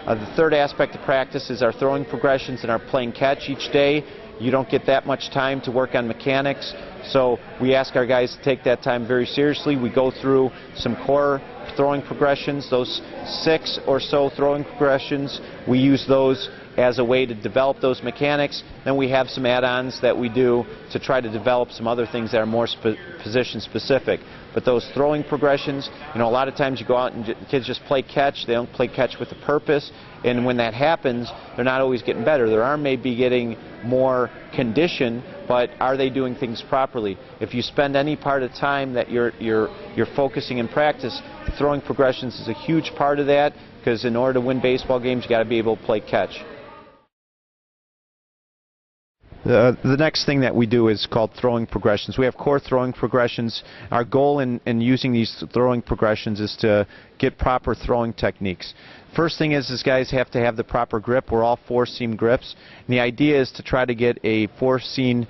The third aspect of practice is our throwing progressions and our playing catch each day. You don't get that much time to work on mechanics, so we ask our guys to take that time very seriously. We go through some core throwing progressions, those 6 or so throwing progressions. We use those as a way to develop those mechanics. Then we have some add-ons that we do to try to develop some other things that are more position specific. But those throwing progressions, you know, a lot of times you go out and kids just play catch. They don't play catch with a purpose, and when that happens, they're not always getting better. Their arm may be getting more conditioned, but are they doing things properly? If you spend any part of the time that you're focusing in practice, throwing progressions is a huge part of that, because in order to win baseball games, you got to be able to play catch. The next thing that we do is called throwing progressions. We have core throwing progressions. Our goal in using these throwing progressions is to get proper throwing techniques. First thing is guys have to have the proper grip. We're all 4-seam grips. And the idea is to try to get a 4-seam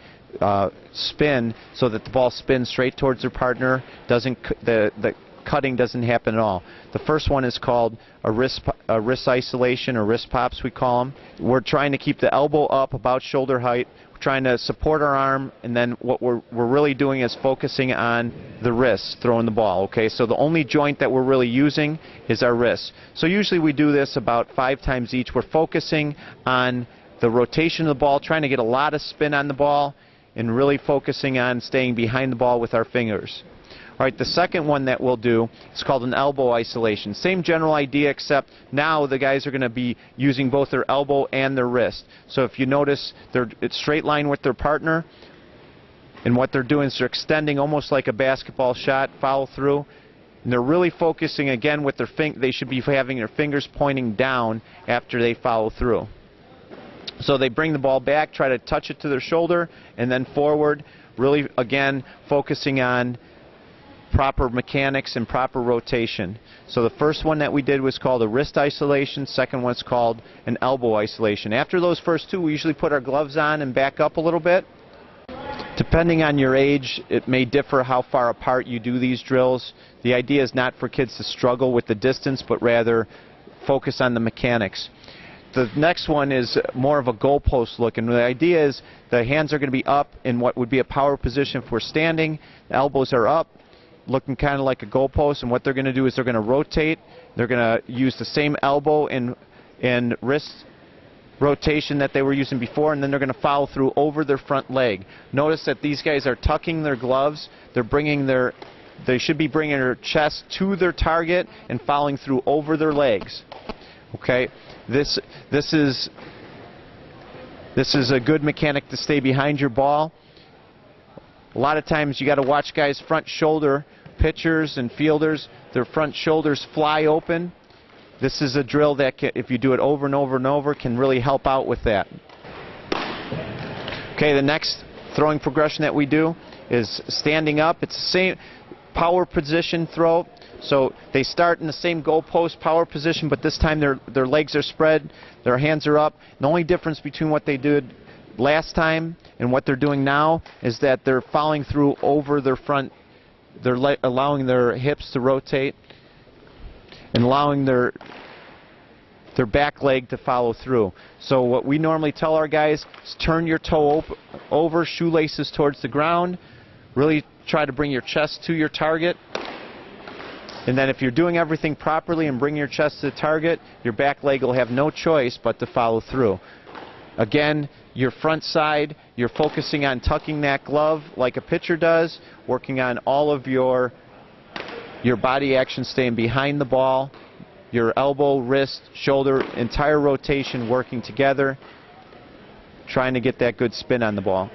spin so that the ball spins straight towards their partner. The cutting doesn't happen at all. The first one is called a wrist isolation, or wrist pops we call them. We're trying to keep the elbow up about shoulder height. We're trying to support our arm, and then what we're really doing is focusing on the wrist throwing the ball. Okay, so the only joint that we're really using is our wrist. So usually we do this about 5 times each. We're focusing on the rotation of the ball, trying to get a lot of spin on the ball, and really focusing on staying behind the ball with our fingers. All right, the second one that we'll do is called an elbow isolation. Same general idea, except now the guys are going to be using both their elbow and their wrist. So if you notice, it's straight line with their partner, and what they're doing is they're extending almost like a basketball shot, follow through, and they're really focusing again with their they should be having their fingers pointing down after they follow through. So they bring the ball back, try to touch it to their shoulder, and then forward, really again focusing on proper mechanics and proper rotation. So the first one that we did was called a wrist isolation. Second one's called an elbow isolation. After those first two, we usually put our gloves on and back up a little bit. Depending on your age, it may differ how far apart you do these drills. The idea is not for kids to struggle with the distance, but rather focus on the mechanics. The next one is more of a goalpost look, and the idea is the hands are going to be up in what would be a power position if we're standing. The elbows are up, looking kind of like a goalpost, and what they're going to do is they're going to rotate. They're going to use the same elbow and wrist rotation that they were using before, and then they're going to follow through over their front leg. Notice that these guys are tucking their gloves. They should be bringing their chest to their target and following through over their legs. Okay, this is a good mechanic to stay behind your ball. A lot of times you got to watch guys' front shoulder, pitchers and fielders, their front shoulders fly open. This is a drill that if you do it over and over and over, can really help out with that. Okay, the next throwing progression that we do is standing up. It's the same power position throw. So they start in the same goalpost power position, but this time their legs are spread, their hands are up. The only difference between what they did last time and what they're doing now is that they're following through over their front. They're allowing their hips to rotate and allowing their back leg to follow through. So what we normally tell our guys is turn your toe over, shoelaces towards the ground, really try to bring your chest to your target. And then if you're doing everything properly and bring your chest to the target, your back leg will have no choice but to follow through. Again, your front side, you're focusing on tucking that glove like a pitcher does, working on all of your body action staying behind the ball, your elbow, wrist, shoulder, entire rotation working together, trying to get that good spin on the ball.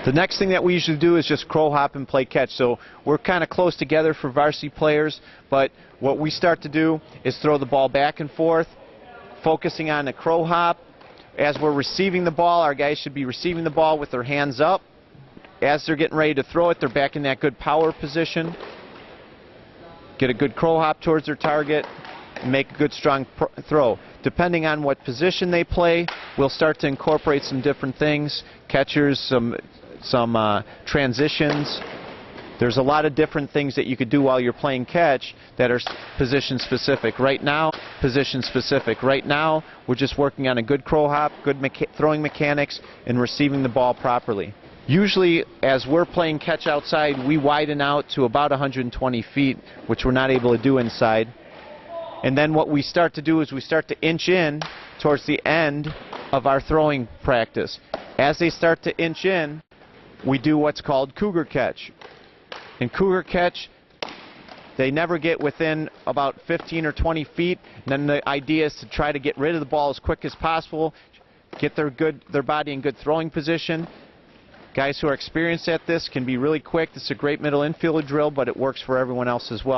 The next thing that we usually do is just crow hop and play catch. So we're kind of close together for varsity players, but what we start to do is throw the ball back and forth, focusing on the crow hop. As we're receiving the ball, our guys should be receiving the ball with their hands up. As they're getting ready to throw it, they're back in that good power position. Get a good crow hop towards their target and make a good strong throw. Depending on what position they play, we'll start to incorporate some different things. Catchers, some transitions. There's a lot of different things that you could do while you're playing catch that are position specific. Right now, position specific. Right now, we're just working on a good crow hop, good throwing mechanics, and receiving the ball properly. Usually, as we're playing catch outside, we widen out to about 120 feet, which we're not able to do inside. And then what we start to do is we start to inch in towards the end of our throwing practice. As they start to inch in, we do what's called cougar catch. In cougar catch, they never get within about 15 or 20 feet. And then the idea is to try to get rid of the ball as quick as possible, get their body in good throwing position. Guys who are experienced at this can be really quick. This is a great middle infielder drill, but it works for everyone else as well.